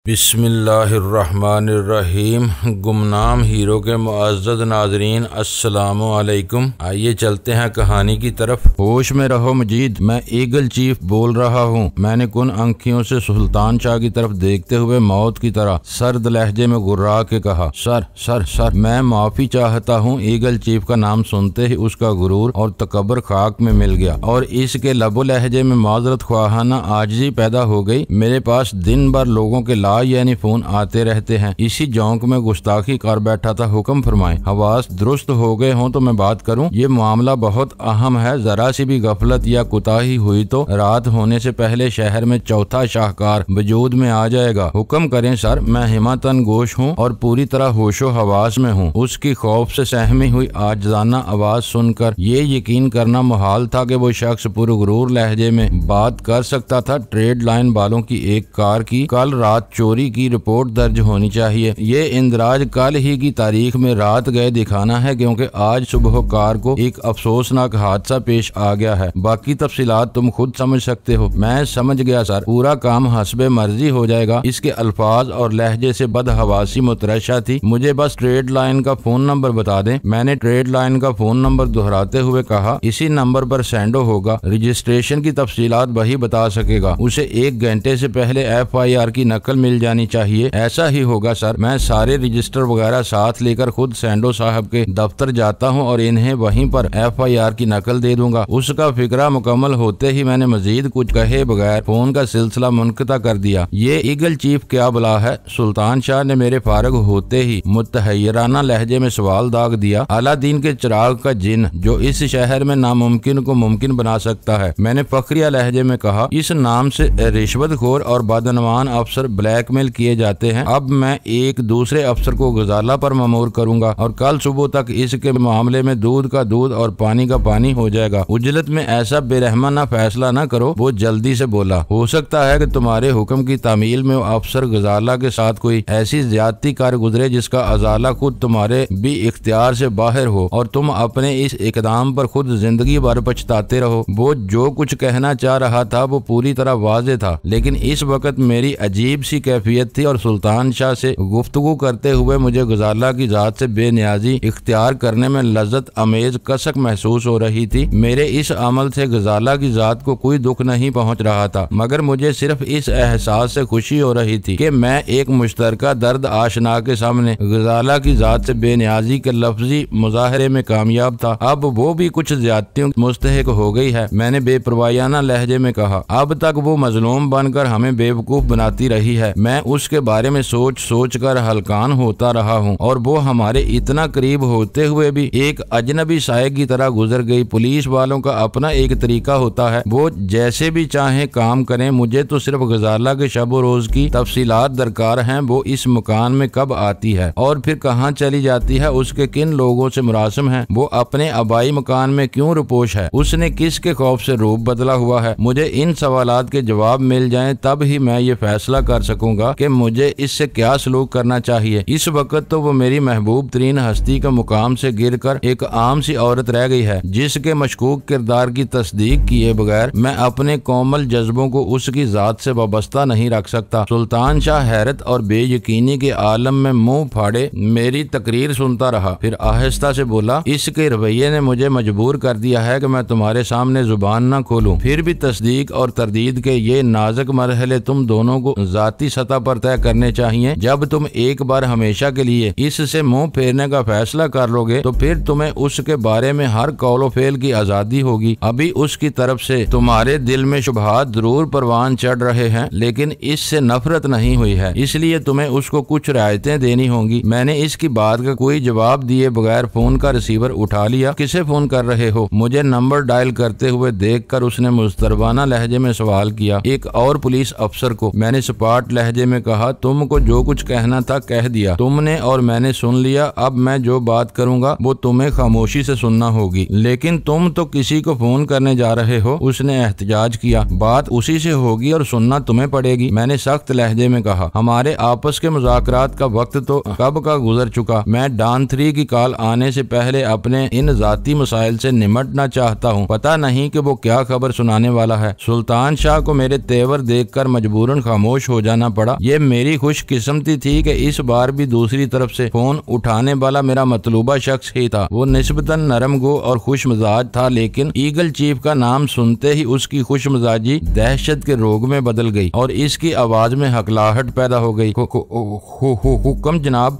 बिस्मिल्लाहिर्रहमानिर्रहीम। गुमनाम हीरो के मुअज़्ज़ज़ नाज़रीन, अस्सलामु अलैकुम। आइए चलते हैं कहानी की तरफ। होश में रहो मजीद, मैं ईगल चीफ बोल रहा हूँ। मैंने कुन आंखियों से सुल्तान शाह की तरफ देखते हुए मौत की तरह सर्द लहजे में गुर्रा के कहा, सर सर सर, मैं माफी चाहता हूँ। ईगल चीफ का नाम सुनते ही उसका गुरूर और तकब्बुर खाक में मिल गया और इसके लबो लहजे में माजरत ख्वाहाना आजिज़ी पैदा हो गई। मेरे पास दिन भर लोगों के यानी फोन आते रहते हैं। इसी जौक में गुस्ताखी कर बैठा था। हुक्म फरमाएं। हवास दुरुस्त हो गए हों तो मैं बात करूं। ये मामला बहुत अहम है। जरा सी भी गफलत या कुताही हुई तो रात होने से पहले शहर में चौथा शाहकार वजूद में आ जाएगा। हुक्म करें सर। मैं हिमातन गोश हूँ और पूरी तरह होशो हवास में हूँ। उसकी खौफ से सहमी हुई आजजाना आवाज सुनकर ये यकीन करना मुहाल था कि वो शख्स पुरगुरूर लहजे में बात कर सकता था। ट्रेड लाइन वालों की एक कार की कल रात चोरी की रिपोर्ट दर्ज होनी चाहिए। ये इंदराज कल ही की तारीख में रात गए दिखाना है, क्योंकि आज सुबह कार को एक अफसोसनाक हादसा पेश आ गया है। बाकी तफसीलात तुम खुद समझ सकते हो। मैं समझ गया सर। पूरा काम हस्बे मर्जी हो जाएगा। इसके अल्फाज और लहजे से बदहवासी मुतरशा थी। मुझे बस ट्रेड लाइन का फोन नंबर बता दें। मैंने ट्रेड लाइन का फोन नंबर दोहराते हुए कहा, इसी नंबर पर सेंडो होगा। रजिस्ट्रेशन की तफसीलात वही बता सकेगा। उसे 1 घंटे से पहले FIR की नकल मिल जानी चाहिए। ऐसा ही होगा सर। मैं सारे रजिस्टर वगैरह साथ लेकर खुद सेंडो साहब के दफ्तर जाता हूं और इन्हें वहीं पर FIR की नकल दे दूंगा। उसका फिक्रा मुकम्मल होते ही मैंने मजीद कुछ कहे बगैर फोन का सिलसिला मुनक़ता कर दिया। ये ईगल चीफ क्या बला है? सुल्तान शाह ने मेरे फारग होते ही मुतहय्यराना लहजे में सवाल दाग दिया। अलादीन के चिराग का जिन जो इस शहर में नामुमकिन को मुमकिन बना सकता है। मैंने फखरिया लहजे में कहा, इस नाम से रिश्वतखोर और बदनवान अफसर ब्लैकमेल किए जाते हैं। अब मैं एक दूसरे अफसर को गजाला पर मामूर करूंगा और कल सुबह तक इसके मामले में दूध का दूध और पानी का पानी हो जाएगा। उजलत में ऐसा बेरहमाना फैसला न करो। वो जल्दी से बोला, हो सकता है कि तुम्हारे हुक्म की तामील में अफसर गजाला के साथ कोई ऐसी ज्यादती कर गुजरे जिसका अजाला खुद तुम्हारे भी इख्तियार से बाहर हो और तुम अपने इस इकदाम पर खुद जिंदगी भर पछताते रहो। वो जो कुछ कहना चाह रहा था वो पूरी तरह वाज़ेह था, लेकिन इस वक्त मेरी अजीब सी कैफियत थी और सुल्तान शाह से गुफ्तगू करते हुए मुझे गजाला की जात से बेनियाजी इख्तियार करने में लज्जत अमेज कसक महसूस हो रही थी। मेरे इस अमल से गजाला की जात को कोई दुख नहीं पहुंच रहा था, मगर मुझे सिर्फ इस एहसास से खुशी हो रही थी कि मैं एक मुश्तरका दर्द आशना के सामने गजाला की जात से बेनियाजी के लफ्जी मुजाहरे में कामयाब था। अब वो भी कुछ ज्यादतियों मुस्तहिक हो गई है। मैंने बेपरवाहियाना लहजे में कहा, अब तक वो मजलूम बनकर हमें बेवकूफ बनाती रही है। मैं उसके बारे में सोच सोच कर हलकान होता रहा हूँ और वो हमारे इतना करीब होते हुए भी एक अजनबी साये की तरह गुजर गई। पुलिस वालों का अपना एक तरीका होता है, वो जैसे भी चाहे काम करें। मुझे तो सिर्फ गजाला के शब रोज की तफसीलात दरकार हैं। वो इस मकान में कब आती है और फिर कहाँ चली जाती है, उसके किन लोगों से मुरासम है, वो अपने आबाई मकान में क्यों रुपोश है, उसने किसके खौफ से रूप बदला हुआ है। मुझे इन सवालात के जवाब मिल जाएं तब ही मैं ये फैसला कर सकूंगा कि मुझे इससे क्या सलूक करना चाहिए। इस वक्त तो वो मेरी महबूब तरीन हस्ती का मुकाम से गिरकर एक आम सी औरत रह गई है, जिसके मशकूक किरदार की तस्दीक किए बगैर मैं अपने कोमल जज्बों को उसकी जात से वाबस्ता नहीं रख सकता। सुल्तान शाह हैरत और बेयकीनी के आलम में मुंह फाड़े मेरी तकरीर सुनता रहा, फिर आहिस्ता से बोला, इसके रवैये ने मुझे मजबूर कर दिया है कि मैं तुम्हारे सामने जुबान न खोलूं। फिर भी तस्दीक और तरदीद के ये नाजुक मरहले तुम दोनों को जाती सतह पर तय करने चाहिए। जब तुम एक बार हमेशा के लिए इससे मुंह फेरने का फैसला कर लोगे तो फिर तुम्हें उसके बारे में हर कौलो फेल की आजादी होगी। अभी उसकी तरफ से तुम्हारे दिल में शुबहात जरूर परवान चढ़ रहे हैं, लेकिन इससे नफरत नहीं हुई है, इसलिए तुम्हें उसको कुछ रियायतें देनी होंगी। मैंने इसकी बात का कोई जवाब दिए बगैर फोन का रिसीवर उठा लिया। किसे फोन कर रहे हो? मुझे नंबर डायल करते हुए देखकर उसने मुस्तरबाना लहजे में सवाल किया। एक और पुलिस अफसर को। मैंने सपाट लहजे में कहा, तुमको जो कुछ कहना था कह दिया तुमने और मैंने सुन लिया। अब मैं जो बात करूंगा वो तुम्हें खामोशी से सुनना होगी। लेकिन तुम तो किसी को फोन करने जा रहे हो, उसने एहतजाज किया। बात उसी से होगी और सुनना तुम्हें पड़ेगी। मैंने सख्त लहजे में कहा, हमारे आपस के मुज़ाकरात का वक्त तो कब का गुजर चुका। मैं डॉन 3 की कॉल आने से पहले अपने इन जाती मसाइल से निमटना चाहता हूँ। पता नहीं कि वो क्या खबर सुनाने वाला है। सुल्तान शाह को मेरे तेवर देखकर मजबूरन खामोश हो जाना पड़ा। ये मेरी खुशकिस्मती थी कि इस बार भी दूसरी तरफ से फोन उठाने वाला मेरा मतलूबा शख्स ही था। वो निस्बतन नरमगो और खुश मिजाज था, लेकिन ईगल चीफ का नाम सुनते ही उसकी खुश मिजाजी दहशत के रोग में बदल गई और इसकी आवाज में हकलाहट पैदा हो गई। हुक्म जनाब,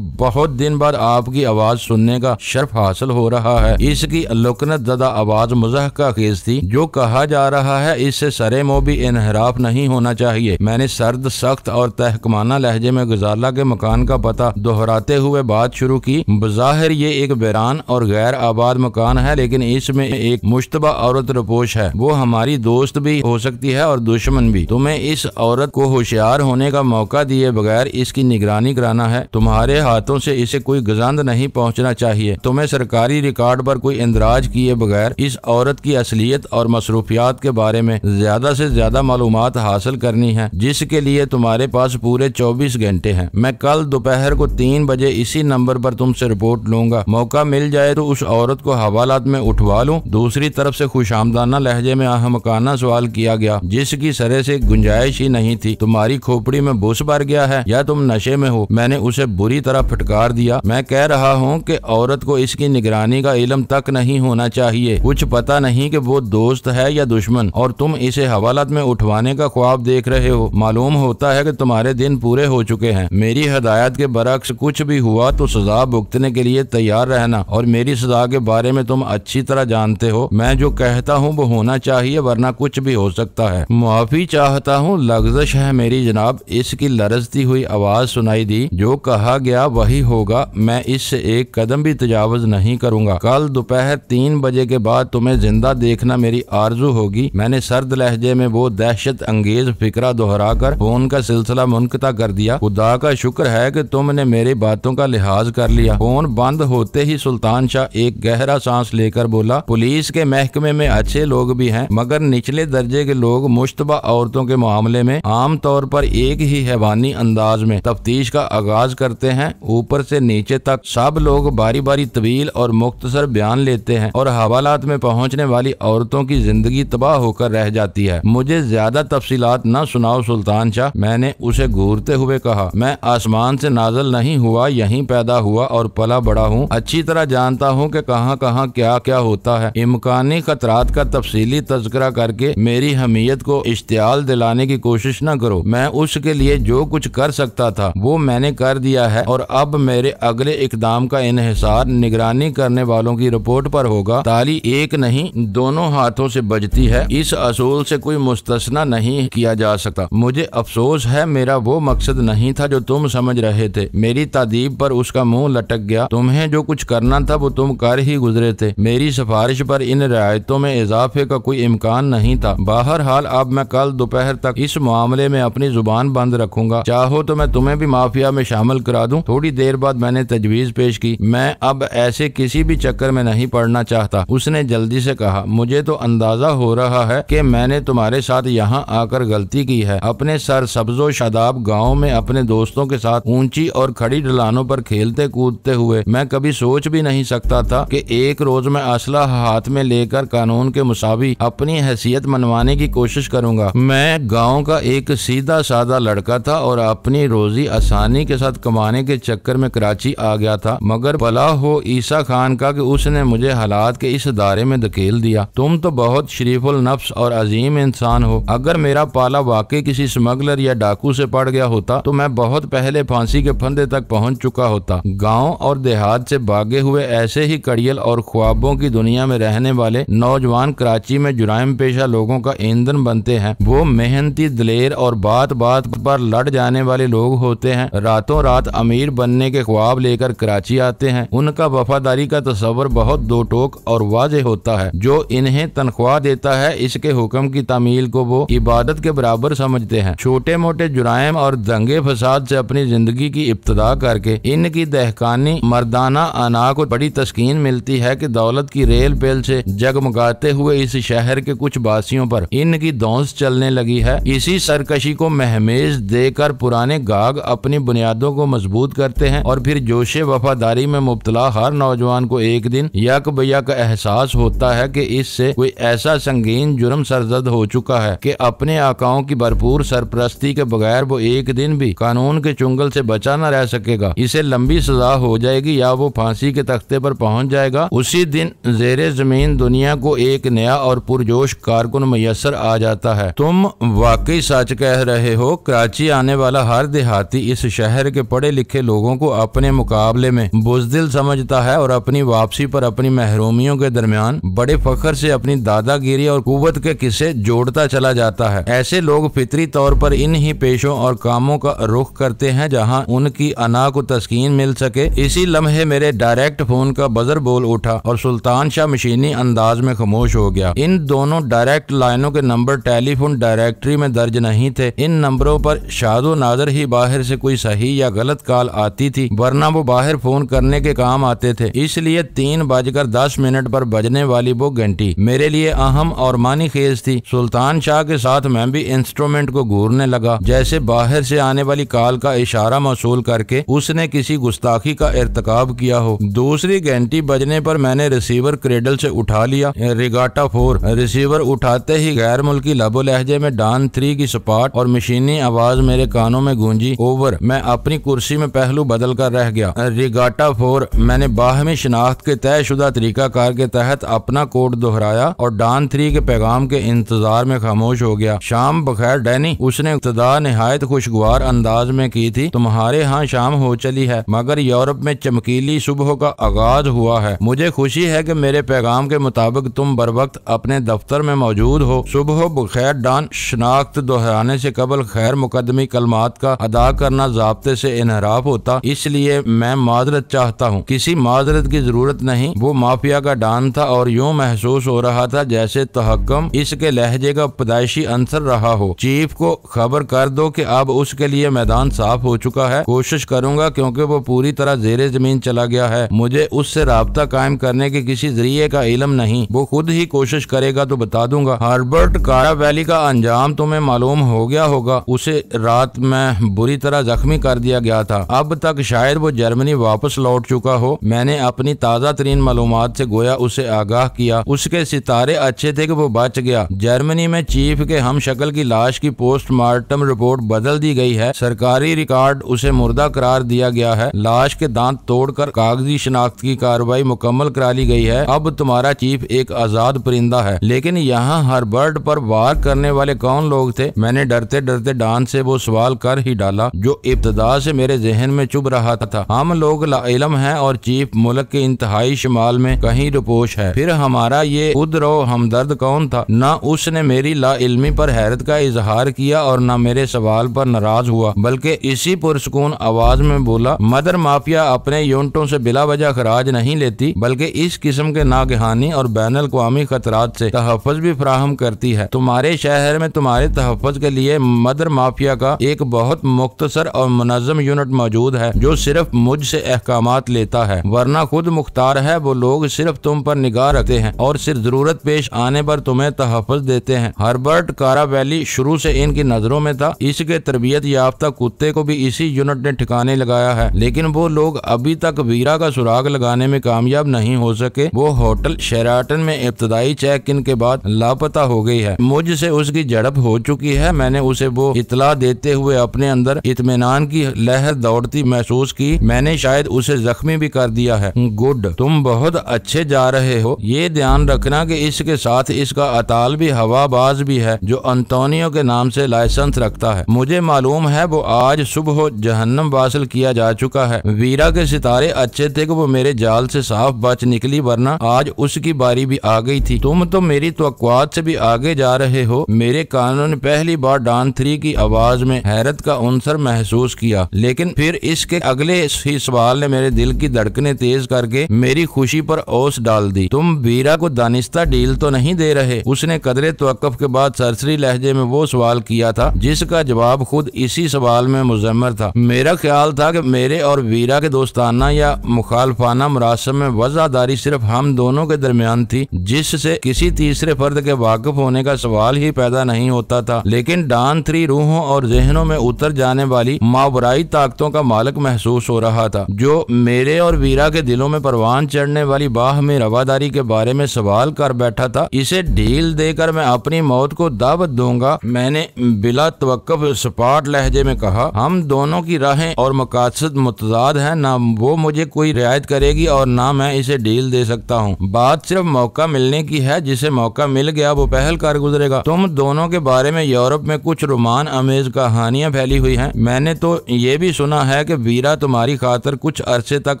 बहुत दिन बाद आपकी आवाज सुनने का शर्फ हासिल हो रहा है। इसकी लुकनत ज़दा आवाज मुज़हका खेज थी। जो कहा जा रहा है इससे सरे मो भी इनहराफ नहीं होना चाहिए। मैंने सर्द, सख्त और तहकमाना लहजे में गजाला के मकान का पता दोहराते हुए बात शुरू की। बज़ाहिर ये एक वीरान और गैर आबाद मकान है, लेकिन इसमें एक मुश्तबा औरत रपोश है। वो हमारी दोस्त भी हो सकती है और दुश्मन भी। तुम्हें इस औरत को होशियार होने का मौका दिए बगैर इसकी निगरानी कराना है। तुम्हारे हाथों से इसे कोई गजंद नहीं पहुंचना चाहिए। तुम्हें सरकारी रिकॉर्ड पर कोई इंदराज किए बगैर इस औरत की असलियत और मसरूफियात के बारे में ज्यादा से ज्यादा मालूमात हासिल करनी है, जिसके लिए तुम्हारे पास पूरे 24 घंटे हैं। मैं कल दोपहर को 3 बजे इसी नंबर पर तुमसे रिपोर्ट लूंगा। मौका मिल जाए तो उस औरत को हवालात में उठवा लूं। दूसरी तरफ से खुशामदाना लहजे में अहमकाना सवाल किया गया, जिसकी सरे से गुंजाइश ही नहीं थी। तुम्हारी खोपड़ी में बुस भर गया है या तुम नशे में हो? मैंने उसे बुरी तरह फटकार दिया। मैं कह रहा हूँ कि औरत को इसकी निगरानी का इल्म तक नहीं होना चाहिए। कुछ पता नहीं कि वो दोस्त है या दुश्मन, और तुम इसे हवालात में उठवाने का ख्वाब देख रहे हो। मालूम होता है कि तुम्हारे दिन पूरे हो चुके हैं। मेरी हदायत के बरक्स कुछ भी हुआ तो सजा भुगतने के लिए तैयार रहना, और मेरी सजा के बारे में तुम अच्छी तरह जानते हो। मैं जो कहता हूँ वो होना चाहिए, वरना कुछ भी हो सकता है। माफी चाहता हूँ, लग़ज़श है मेरी जनाब। इसकी लरजती हुई आवाज सुनाई दी। जो कहा गया वही होगा। मैं इससे एक कदम भी तजावुज नहीं करूंगा। कल दोपहर 3 बजे के बाद तुम्हें जिंदा देखना मेरी आरजू होगी। मैंने सर्द लहजे में वो दहशत अंगेज फिक्रा दोहराकर फोन का सिलसिला मुनक़ता कर दिया। खुदा का शुक्र है कि तुमने मेरी बातों का लिहाज कर लिया। फोन बंद होते ही सुल्तान शाह एक गहरा सांस लेकर बोला, पुलिस के महकमे में अच्छे लोग भी हैं, मगर निचले दर्जे के लोग मुश्तबा औरतों के मामले में आम तौर पर एक ही हैवानी अंदाज में तफ्तीश का आगाज करते हैं। ऊपर से नीचे तक सब लोग बारी बारी तवील और मुख्तसर बयान लेते हैं, और हवालात में पहुंचने वाली औरतों की जिंदगी तबाह होकर रह जाती है। मुझे ज्यादा तफसीलात न सुनाओ सुल्तान शाह, मैंने उसे घूरते हुए कहा। मैं आसमान से नाजल नहीं हुआ, यहीं पैदा हुआ और पला बड़ा हूँ। अच्छी तरह जानता हूँ कि कहाँ कहाँ क्या क्या होता है। इम्कानी खतरात का तफसीली तज़किरा करके मेरी हमीयत को इश्तियाल दिलाने की कोशिश न करो। मैं उसके लिए जो कुछ कर सकता था वो मैंने कर दिया है, और अब मेरे अगले इकदाम का इन्हिसार निगरानी करने वालों की रिपोर्ट पर होगा। ताली एक नहीं दोनों हाथों से बजती है। इस असूल से कोई मुस्तस्ना नहीं किया जा सकता। मुझे अफसोस है, मेरा वो मकसद नहीं था जो तुम समझ रहे थे। मेरी तादीब पर उसका मुंह लटक गया। तुम्हें जो कुछ करना था वो तुम कर ही गुजरे थे। मेरी सिफारिश पर इन रियायतों में इजाफे का कोई इम्कान नहीं था। बहरहाल अब मैं कल दोपहर तक इस मामले में अपनी जुबान बंद रखूंगा। चाहो तो मैं तुम्हें भी माफिया में शामिल करा दूं। थोड़ी देर बाद मैंने तजवीज पेश की। मैं अब ऐसे किसी भी चक्कर में नहीं पड़ना चाहता। उसने जल्दी से कहा, मुझे तो अंदाजा हो रहा है कि मैंने तुम्हारे साथ यहाँ आकर गलती की है। अपने सर सब्जो शादाब गाँव में अपने दोस्तों के साथ ऊंची और खड़ी ढलानों पर खेलते कूदते हुए मैं कभी सोच भी नहीं सकता था कि एक रोज मैं असला हाथ में लेकर कानून के मुसावी अपनी हैसियत मनवाने की कोशिश करूंगा। मैं गांव का एक सीधा साधा लड़का था और अपनी रोजी आसानी के साथ कमाने के चक्कर में कराची आ गया था, मगर भला हो ईसा खान का कि उसने मुझे हालात के इस दायरे में धकेल दिया। तुम तो बहुत शरीफुल नफ्स और अजीम इंसान हो। अगर मेरा पाला वाकई किसी स्मगलर या डाकू से पड़ गया होता तो मैं बहुत पहले फांसी के फंदे तक पहुंच चुका होता। गांव और देहात से भागे हुए ऐसे ही कड़ियल और ख्वाबों की दुनिया में रहने वाले नौजवान कराची में जुराइम पेशा लोगों का ईंधन बनते हैं। वो मेहनती, दिलेर और बात बात पर लड़ जाने वाले लोग होते हैं। रातों रात अमीर बनने के ख्वाब लेकर कराची आते हैं। उनका वफादारी का तस्वर बहुत दो टोक और वाज़ेह होता है। जो इन्हें तनख्वाह देता है, इसके हुक्म की तामील को वो इबादत के बराबर समझते हैं। छोटे मोटे जुराइम और दंगे फसाद से अपनी जिंदगी की इब्तदा करके इनकी दहकानी मर्दाना अना को बड़ी तस्कीन मिलती है कि दौलत की रेल पेल से जगमगाते हुए इस शहर के कुछ बासियों पर इनकी दौंस चलने लगी है। इसी सरकशी को महमेज देकर पुराने गाग अपनी बुनियादों को मजबूत करते हैं, और फिर जोशे वफादारी में मुब्तला हर नौजवान को एक दिन यक बयक एहसास होता है कि इससे कोई ऐसा संगीन जुर्म सरजद हो चुका है कि अपने आकाओं की भरपूर सरप्रस्ती के बगैर वो एक दिन भी कानून के चुंगल से बचा न रह सकेगा। इसे लंबी सजा हो जाएगी या वो फांसी के तख्ते पर पहुंच जाएगा। उसी दिन ज़ेरे ज़मीन दुनिया को एक नया और पुरजोश कारकुन मैसर आ जाता है। तुम वाकई सच कह रहे हो। कराची आने वाला हर देहाती इस शहर के पढ़े लिखे लोगों को अपने मुकाबले में बुज़दिल समझता है और अपनी वापसी पर अपनी महरूमियों के दरमियान बड़े फख्र से अपनी दादागिरी और कुव्वत के किस्से जोड़ता चला जाता है। ऐसे लोग फितरी तौर पर इन ही पेशों और कामों का रुख करते हैं जहां उनकी अना को तस्कीन मिल सके। इसी लम्हे मेरे डायरेक्ट फोन का बजर बोल उठा और सुल्तान शाह मशीनी अंदाज में खामोश हो गया। इन दोनों डायरेक्ट लाइनों के नंबर टेलीफोन डायरेक्टरी में दर्ज नहीं थे। इन नंबरों पर शादो नादर ही बाहर से कोई सही या गलत कॉल आती थी, वरना वो बाहर फोन करने के काम आते थे। इसलिए 3:10 पर बजने वाली वो घंटी मेरे लिए अहम और मानी खेज थी। सुल्तान शाह के साथ मैं भी इंस्ट्रूमेंट को घूरने लगा, जैसे बाहर से आने वाली कॉल का इशारा मौसूल करके उसने किसी गुस्ताखी का इर्तिकाब किया हो। दूसरी घंटी बजने पर मैंने रिसीवर क्रेडल से उठा लिया। रिगाटा 4। रिसीवर उठाते ही गैर मुल्की लबो लहजे में डॉन 3 की सपाट और मशीनी आवाज मेरे कानों में गूंजी। ओवर। मैं अपनी कुर्सी में पहलू बदल कर रह गया। रिगाटा 4। मैंने बाहमी शिनाख्त के तयशुदा तरीकाकार के तहत अपना कोड दोहराया और डॉन 3 के पैगाम के इंतजार में खामोश हो गया। शाम बखैर डैनी। उसने इब्तिदा निहायत खुशगवार अंदाज में की थी। तुम्हारे यहाँ शाम हो चली है, मगर यूरोप में चमकीली सुबह का आगाज हुआ है। मुझे खुशी है कि मेरे पैगाम के मुताबिक तुम बर वक्त अपने दफ्तर में मौजूद हो। सुबह बखैर डॉन। शनाख्त दोहराने से कबल खैर मुकदमी कलमात का अदा करना ज़ाब्ते से इनहराफ होता, इसलिए मैं माजरत चाहता हूँ। किसी माजरत की जरूरत नहीं। वो माफिया का डॉन था और यूं महसूस हो रहा था जैसे तहक्कुम इसके लहजे का पैदाइशी अंसर रहा हो। चीफ को खबर कर दो कि अब उसके लिए मैदान साफ हो चुका है। कोशिश करूंगा, क्योंकि वो पूरी तरह ज़ेरे ज़मीन चला गया है। मुझे उससे राब्ता कायम करने के किसी जरिए का इल्म नहीं। वो खुद ही कोशिश करेगा तो बता दूंगा। हर्बर्ट कारावैली का अंजाम तुम्हें मालूम हो गया होगा। उसे रात में बुरी तरह जख्मी कर दिया गया था। अब तक शायद वो जर्मनी वापस लौट चुका हो। मैंने अपनी ताज़ा तरीन मालूमात से गोया उसे आगाह किया। उसके सितारे अच्छे थे कि वो बच गया। जर्मनी में चीफ के हम शक्ल की लाश की पोस्टमार्टम रिपोर्ट बदल दी गई है। सरकारी रिकॉर्ड उसे मुर्दा करार दिया गया है। लाश के दांत तोड़कर कागजी शनाख्त की कार्रवाई मुकम्मल करा ली गई है। अब तुम्हारा चीफ एक आजाद परिंदा है। लेकिन यहाँ हर्बर्ट पर वार करने वाले कौन लोग थे? मैंने डरते डरते डॉन से वो सवाल कर ही डाला जो इब्तिदा से मेरे जहन में चुभ रहा था। हम लोग लाइलम हैं और चीफ मुल्क के इंतहाई शुमाल में कहीं रुपोश है। फिर हमारा ये खुदरो हमदर्द कौन था? न उसने मेरी लाइल्मी पर हैरत का इजहार किया और न मेरे सवाल पर नाराज हुआ, बल्कि इसी पुरसकून आवाज में बोला, मदर माफिया अपने यूनिटों से बिला वजह खराज नहीं लेती, बल्कि इस किस्म के नागहानी और बैन अल-क़वामी खतरात से तहफ़्फ़ुज़ भी फराहम करती है। तुम्हारे शहर में तुम्हारे तहफ़्फ़ुज़ के लिए मदर माफिया का एक बहुत मुख्तसर और मुनज़्ज़म यूनिट मौजूद है जो सिर्फ मुझसे अहकामात लेता है, वरना खुद मुख्तार है। वो लोग सिर्फ तुम पर निगाह रखते हैं और सिर्फ जरूरत पेश आने पर तुम्हें तहफ़्फ़ुज़ देते हैं। हर्बर्ट कारावैली शुरू से इनकी नजरों में था। इसके तरबियत याफ्ता कुत्ते को भी इसी यूनिट ने ठिकाने लगाया है, लेकिन वो लोग अभी तक वीरा का सुराग लगाने में कामयाब नहीं हो सके। वो होटल शेराटन में इब्तदाई चेक इन के बाद लापता हो गई है। मुझसे उसकी झड़प हो चुकी है। मैंने उसे वो इतला देते हुए अपने अंदर इत्मीनान की लहर दौड़ती महसूस की। मैंने शायद उसे जख्मी भी कर दिया है। गुड, तुम बहुत अच्छे जा रहे हो। ये ध्यान रखना कि इसके साथ इसका अताल भी हवाबाज भी है जो अंतोनियो के नाम से लाइसेंस रखता है। मुझे मालूम है वो आज सुबह जहन्नम वासिल किया जा चुका है। वीरा के सितारे अच्छे थे कि वो मेरे जाल से साफ बच निकली, वरना आज उसकी बारी भी आ गई थी। तुम तो मेरी तवक्कुआत से भी आगे जा रहे हो। मेरे कानों ने पहली बार डॉन 3 की आवाज में हैरत का उनसर महसूस किया, लेकिन फिर इसके अगले ही सवाल ने मेरे दिल की धड़कनें तेज करके मेरी खुशी पर ओस डाल दी। तुम वीरा को दानिस्ता डील तो नहीं दे रहे? उसने कदरे तवक्कुफ के बाद सरसरी लहजे में वो सवाल किया था जिसका जवाब खुद इसी सवाल में मुजम्मर था। मेरा ख्याल था कि मेरे और वीरा के दोस्ताना या मुखालफाना मुरासम में वज़ादारी सिर्फ हम दोनों के दरमियान थी, जिससे किसी तीसरे फर्द के वाकिफ होने का सवाल ही पैदा नहीं होता था। लेकिन डॉन 3 रूहों और जहनों में उतर जाने वाली मावराई ताकतों का मालिक महसूस हो रहा था, जो मेरे और वीरा के दिलों में परवान चढ़ने वाली बाह में रवादारी के बारे में सवाल कर बैठा था। इसे ढील देकर मैं अपनी मौत को दावत दूंगा। मैंने बिला तवक्कुफ सपाट लहजे में कहा, हम दोनों की राहें और मकासद मुतजाद हैं, ना वो मुझे कोई रियायत करेगी और ना मैं इसे डील दे सकता हूँ। बात सिर्फ मौका मिलने की है, जिसे मौका मिल गया वो पहल कर गुजरेगा। तुम दोनों के बारे में यूरोप में कुछ रोमान अमेज कहानियां फैली हुई हैं। मैंने तो ये भी सुना है कि वीरा तुम्हारी खातर कुछ अरसे तक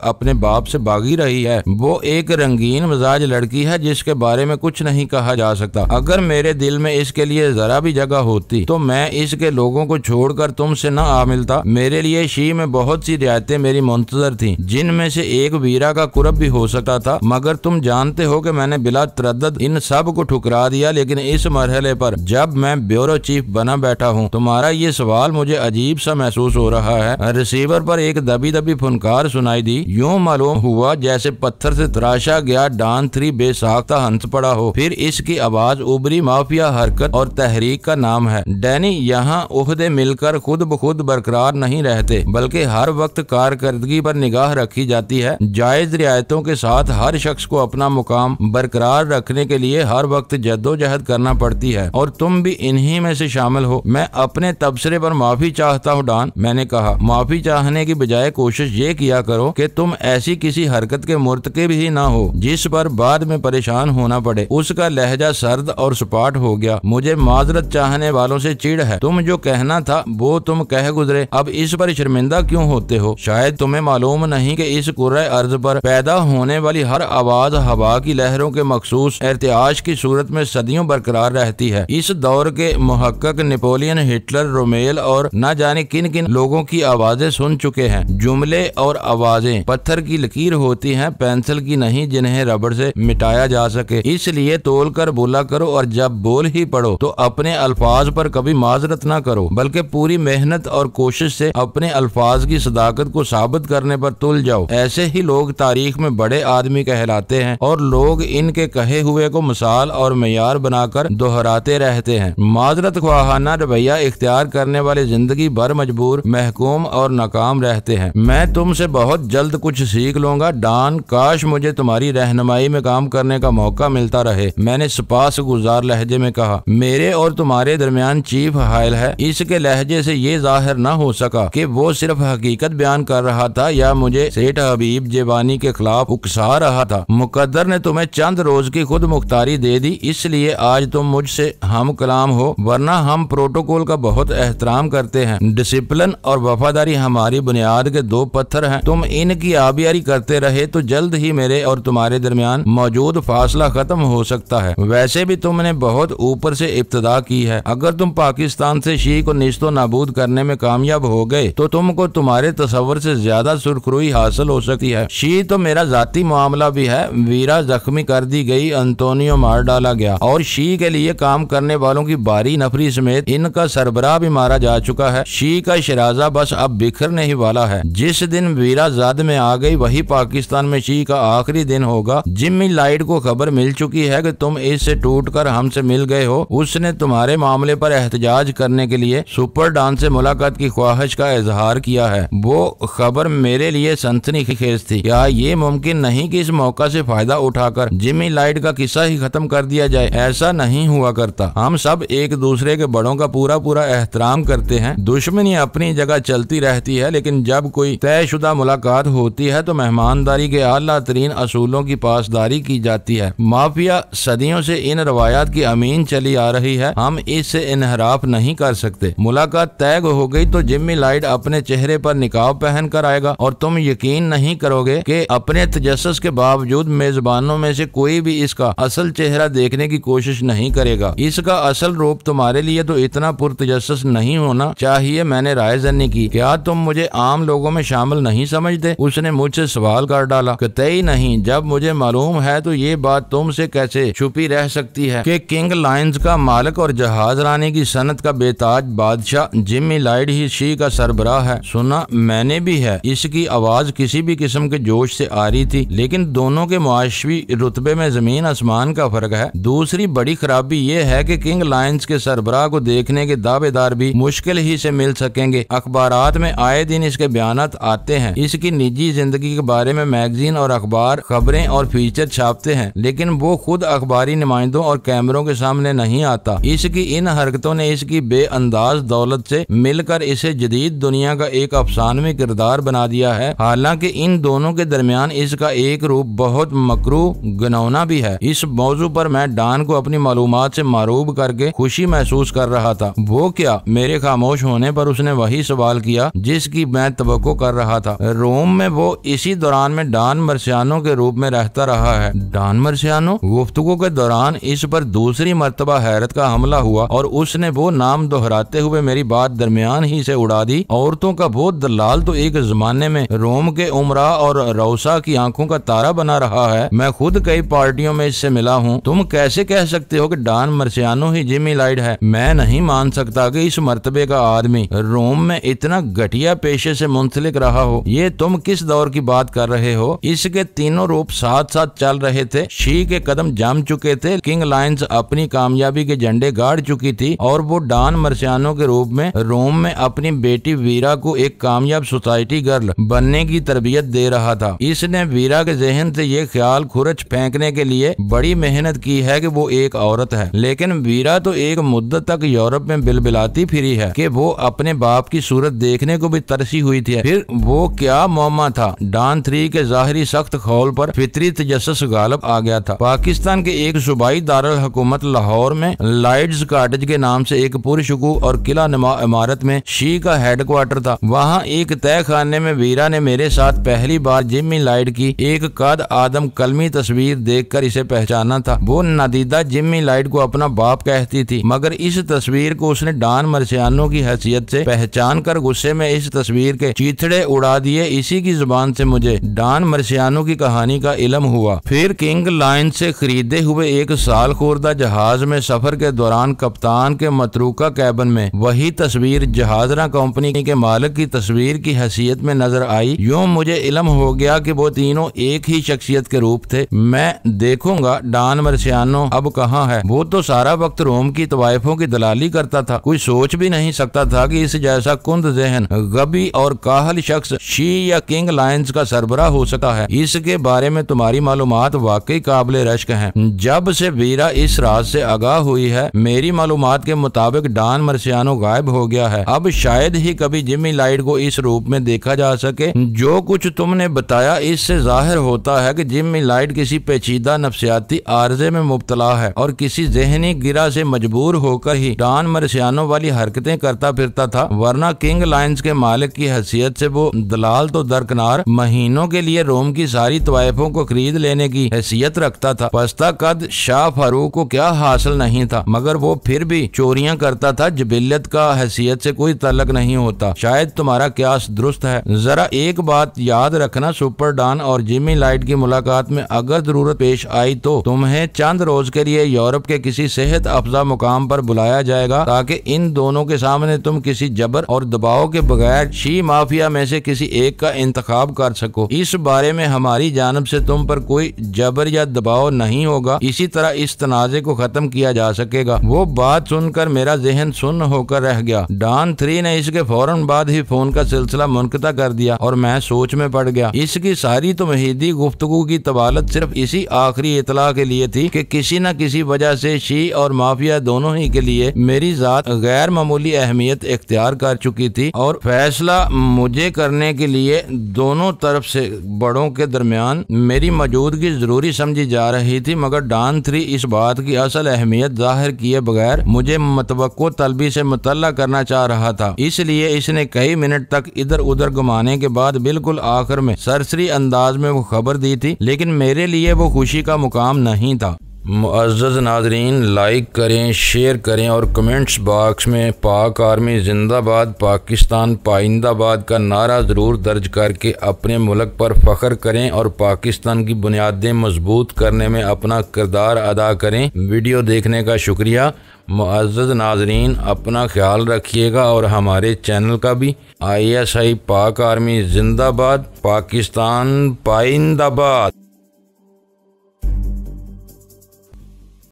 अपने बाप से भागी रही है। वो एक रंगीन मिजाज लड़की है जिसके बारे में कुछ नहीं कहा जा सकता। अगर मेरे दिल में इसके लिए जरा भी जगह होती तो मैं इसके लोगों को छोड़कर तुमसे न आ मिलता। मेरे लिए शी में बहुत सी रियायतें मेरी मुंतजर थी, जिनमें से एक वीरा का कुरब भी हो सकता था, मगर तुम जानते हो कि मैंने बिला तरद्दुद इन सब को ठुकरा दिया। लेकिन इस मरहले पर जब मैं ब्यूरो चीफ बना बैठा हूँ, तुम्हारा ये सवाल मुझे अजीब सा महसूस हो रहा है। रिसीवर पर एक दबी दबी फुनकार सुनाई दी। यूं मालूम हुआ जैसे पत्थर से तराशा गया डॉन 3 बेसाख्ता हंस पड़ा हो। फिर इसकी आवाज उबरी माफिया हरकत और तहरीक का नाम है। डैनी, यहाँ उहदे मिलकर खुद ब खुद बरकरार नहीं रहते, बल्कि हर वक्त कारकर्दगी पर निगाह रखी जाती है। जायज रियायतों के साथ हर शख्स को अपना मुकाम बरकरार रखने के लिए हर वक्त जद्दोजहद करना पड़ती है, और तुम भी इन्हीं में से शामिल हो। मैं अपने तबसरे पर माफी चाहता हूँ डॉन, मैंने कहा। माफी चाहने की बजाय कोशिश ये किया करो कि तुम ऐसी किसी हरकत के मुर्तकिब ही ना हो जिस पर बाद में परेशान होना पड़े। उसका लहजा सर्द और सपाट हो गया। मुझे माजरत चाहने वालों से चिढ़ है। तुम जो कहना था वो तुम कह गुजरे, अब इस पर शर्मिंदा क्यों होते हो? शायद तुम्हें मालूम नहीं कि इस कुर्रे अर्ज पर पैदा होने वाली हर आवाज हवा की लहरों के मखसूस एहतियाज की सूरत में सदियों बरकरार रहती है। इस दौर के मुहक्कक नेपोलियन, हिटलर, रोमेल और न जाने किन किन लोगों की आवाजें सुन चुके हैं। जुमले और आवाजें पत्थर की लकीर होती हैं, पेंसिल की नहीं, जिन्हें रबड़ से मिटाया जा सके। इसलिए तोल कर बोला करो, और जब बोल ही पड़ो तो अपने अल्फाज पर कभी माजरत ना करो, बल्कि पूरी मेहनत और कोशिश से अपने अल्फाज की सदाकत को साबित करने पर तुल जाओ। ऐसे ही लोग तारीख में बड़े आदमी कहलाते हैं, और लोग इनके कहे हुए को मिसाल और मेयार बनाकर दोहराते रहते हैं। माजरत ख्वाहाना रवैया इख्तियार करने वाले जिंदगी भर मजबूर, महकूम और नाकाम रहते हैं। मैं तुमसे बहुत जल्द कुछ सीख लूंगा डॉन। काश मुझे तुम्हारी रहनुमाई में काम करने का मौका मिलता रहे, मैंने सपास गुजार लहजे में कहा। मेरे और तुम्हारे दरमियान चीफ हायल है। इसके लहजे से ये जाहिर न हो सका कि वो सिर्फ हकीकत बयान कर रहा था या मुझे सेठ हबीब जेबानी के खिलाफ उकसा रहा था। मुकद्दर ने तुम्हें चंद रोज की खुद मुख्तारी दे दी, इसलिए आज तुम मुझसे हम कलाम हो, वरना हम प्रोटोकॉल का बहुत एहतराम करते हैं। डिसिप्लिन और वफादारी हमारी बुनियाद के 2 पत्थर हैं। तुम इनकी आबियारी करते रहे तो जल्द ही मेरे और तुम्हारे दरमियान मौजूद फासला खत्म हो सकता है। वैसे भी तुमने बहुत ऊपर से इब्तदा की है। अगर तुम पाकिस्तान से शी को निस्तो नाबूद करने में कामयाब हो गए तो तुमको तुम्हारे तस्वर से ज्यादा सुरखरुई हासिल हो सकती है। शी तो मेरा जाती मामला भी है। वीरा जख्मी कर दी गई, अंतोनियो मार डाला गया, और शी के लिए काम करने वालों की बारी नफरी समेत इनका सरबराह भी मारा जा चुका है। शी का शराजा बस अब बिखरने ही वाला है। जिस दिन वीरा ज़द में आ गई वही पाकिस्तान में शी का आखिरी दिन होगा। जिम्मी लाइट को खबर मिल चुकी है कि तुम इससे टूटकर हमसे मिल गए हो। उसने तुम्हारे मामले पर एहतजाज करने के लिए सुपर डॉन से मुलाकात की ख्वाहिश का इजहार किया है। वो खबर मेरे लिए सनसनीखेज थी। क्या ये मुमकिन नहीं कि इस मौका से फायदा उठाकर जिम्मी लाइट का किस्सा ही खत्म कर दिया जाए? ऐसा नहीं हुआ करता। हम सब एक दूसरे के बड़ों का पूरा पूरा एहतराम करते हैं। दुश्मनी अपनी जगह चलती रहती है, लेकिन जब कोई तयशुदा मुलाकात होती है तो मेहमानदारी के आला तरीन असूलों की पासदारी की जाती है। माफिया सदियों से इन रवायात की अमीन चली आ रही है। हम इससे इनहराफ नहीं कर सकते। मुलाकात तय हो गई तो जिम्मी लाइट अपने चेहरे पर निकाब पहन कर आएगा, और तुम यकीन नहीं करोगे कि अपने तजस्सुस के बावजूद मेजबानों में से कोई भी इसका असल चेहरा देखने की कोशिश नहीं करेगा। इसका असल रूप तुम्हारे लिए तो इतना पुरतजस्सुस नहीं होना चाहिए। मैंने राय जन्नी की। क्या तुम मुझे आम लोगों में शामिल नहीं समझते? उसने मुझसे सवाल कर डाला। कतई नहीं। जब मुझे मालूम है तो ये बात तुमसे कैसे छुपी रह सकती है कि किंग लाइन्स का मालिक और जहाज रानी की सनत का बेताज बादशाह जिम्मी लाइट ही शी का सरबराह है। सुना मैंने भी है। इसकी आवाज किसी भी किस्म के जोश से आ रही थी, लेकिन दोनों के मुआशवी रुतबे में जमीन आसमान का फर्क है। दूसरी बड़ी खराबी ये है कि किंग लाइन्स के सरबराह को देखने के दावेदार भी मुश्किल ही से मिल सकेंगे। अखबारात में आए दिन इसके बयानात आते हैं। इसकी निजी जिंदगी के बारे में मैगजीन और अखबार खबरें और फीचर छापते हैं, लेकिन वो खुद अखबारी नुमाइंदों और कैमरों के सामने नहीं आता। इसकी इन हरकतों ने इसकी बेअंदाज दौलत से मिलकर इसे जदीद दुनिया का एक अफसानवी किरदार बना दिया है। हालांकि इन दोनों के दरमियान इसका एक रूप बहुत मकरूह घिनौना भी है। इस मौजू पर मैं डॉन को अपनी मालूमात से मरूब करके खुशी महसूस कर रहा था। वो क्या? मेरे खामोश होने पर उसने वही सवाल किया जिसकी मैं तवक्को कर रहा था। रोम में वो इसी दौरान में डॉन मार्सियानो के रूप में रहता रहा है। Don Marciano? गुफ्तगू के दौरान इस पर दूसरी मर्तबा हैरत का हमला हुआ और उसने वो नाम दोहराते हुए मेरी बात दरमियान ही से उड़ा दी। औरतों का वो दलाल तो एक जमाने में रोम के उमरा और रौसा की आंखों का तारा बना रहा है। मैं खुद कई पार्टियों में इससे मिला हूँ। तुम कैसे कह सकते हो कि डॉन मार्सियानो ही जिमी लाइड है? मैं नहीं मान सकता कि इस मर्तबे का आदमी रोम में इतना घटिया पेशे से मुंसलिक रहा हो। ये तुम किस दौर की बात कर रहे हो? इसके तीनों रूप साथ साथ चल रहे थे। शी के कदम जम चुके थे। किंग लाइन्स अपनी कामयाबी के झंडे गाड़ चुकी थी और वो डॉन मार्सियानो के रूप में रोम में अपनी बेटी वीरा को एक कामयाब सोसाइटी गर्ल बनने की तरबियत दे रहा था। इसने वीरा के जहन से ये ख्याल खुरच फेंकने के लिए बड़ी मेहनत की है कि वो एक औरत है। लेकिन वीरा तो एक मुद्दत तक यूरोप में बिलबिलाती फिरी है कि वो अपने बाप की सूरत देखने को भी तरसी हुई थी। फिर वो क्या मौमा था? डॉन 3 के जाहिरी सख्त खौल पर फितरी तजस्सुस गालिब आ गया था। पाकिस्तान के एक सूबाई दारुल हुकूमत लाहौर में लाइड्स कॉटेज के नाम से एक पुरशुकू और किला नुमा इमारत में शी का हेडक्वार्टर था। वहाँ एक तय खाने में वीरा ने मेरे साथ पहली बार जिमी लाइड की एक कद आदम कलमी तस्वीर देखकर इसे पहचाना था। वो नादीदा जिमी लाइड को अपना बाप कहती थी, मगर इस तस्वीर को उसने डॉन मार्सियानो की हैसियत से पहचान कर गुस्से में इस तस्वीर के चीथड़े उड़ा दिए। इसी की जुबान से मुझे डॉन मार्सियानो की कहानी का इल्म हुआ। फिर किंग लाइन से खरीदे हुए एक साल खुर्दा जहाज में सफर के दौरान कप्तान के मतरूका कैबिन में वही तस्वीर जहाजरा कंपनी के मालिक की तस्वीर की हैसियत में नजर आई। यूं मुझे इल्म हो गया कि वो तीनों एक ही शख्सियत के रूप थे। मैं देखूंगा डॉन मार्सियानो अब कहाँ है। वो तो सारा वक्त रोम की तवाइफों की दलाली करता था। कोई सोच भी नहीं सकता था कि इस जैसा कुंद जहन, गबी और काहल शख्स शी या किंग लाइन्स का सरबराह हो सकता है। इसके बारे में तुम्हारी मालूमात वाकई काबिल रश्क हैं। जब से वीरा इस राज से आगाह हुई है, मेरी मालूमात के मुताबिक डॉन मार्सियानो गायब हो गया है। अब शायद ही कभी जिमी लाइड को इस रूप में देखा जा सके। जो कुछ तुमने बताया इससे जाहिर होता है कि जिमी लाइड किसी पेचीदा नफ्सियाती आर्जे में मुब्तला है और किसी जहनी गिरा से मजबूर होकर ही डॉन मार्सियानो वाली हरकतें करता फिरता था। वरना किंग लाइन्स के मालिक की हैसियत से वो दलाल तो दरकनार महीनों के लिए रोम की सारी तवाइफों को खरीद लेने की हैसियत रखता था। पस्ता कद शाह फारूक को क्या हासिल नहीं था, मगर वो फिर भी चोरियां करता था। जबिल्लत का हैसियत से कोई तल्लक नहीं होता। शायद तुम्हारा क्यास दुरुस्त है। जरा एक बात याद रखना, सुपर डॉन और जिमी लाइड की मुलाकात में अगर जरूरत पेश आई तो तुम्हें चंद रोज के लिए यूरोप के किसी सेहत अफजा मुकाम पर बुलाया जाएगा ताकि इन दोनों के सामने तुम किसी जबर और दबाव के बगैर शी माफिया में से किसी एक का इंतखाब कर सको। इस बारे में हमारी जानिब से तुम पर कोई जबर या दबाव नहीं होगा। इसी तरह इस तनाजे को खत्म किया जा सकेगा। वो बात सुनकर मेरा जहन सुन्न होकर रह गया। डॉन 3 ने इसके फौरन बाद ही फोन का सिलसिला मुनक़ता कर दिया और मैं सोच में पड़ गया। इसकी सारी तमहीदी गुफ्तगू की तवालत सिर्फ इसी आखिरी इतला के लिए थी कि किसी न किसी वजह से शी और माफिया दोनों ही के लिए मेरी जात गैर मामूली अहमियत इख्तियार कर चुकी थी और फैसला मुझे करने के लिए दोनों तरफ से बड़ों के दरमियान मेरी मौजूदगी जरूरी समझी जा रही थी। मगर डॉन 3 इस बात की असल अहमियत जाहिर किए बगैर मुझे मतवक्को तलबी से मुतल्ला करना चाह रहा था। इसलिए इसने कई मिनट तक इधर उधर घुमाने के बाद बिल्कुल आखिर में सरसरी अंदाज में वो खबर दी थी, लेकिन मेरे लिए वो खुशी का मुकाम नहीं था। मुअज़्ज़ज़ नाज़रीन, लाइक करें, शेयर करें और कमेंट्स बॉक्स में पाक आर्मी जिंदाबाद, पाकिस्तान पाइंदाबाद का नारा ज़रूर दर्ज करके अपने मुल्क पर फ़ख्र करें और पाकिस्तान की बुनियादें मजबूत करने में अपना किरदार अदा करें। वीडियो देखने का शुक्रिया। मुअज़्ज़ज़ नाज़रीन, अपना ख्याल रखिएगा और हमारे चैनल का भी। ISI पाक आर्मी जिंदाबाद, पाकिस्तान पाइंदाबाद।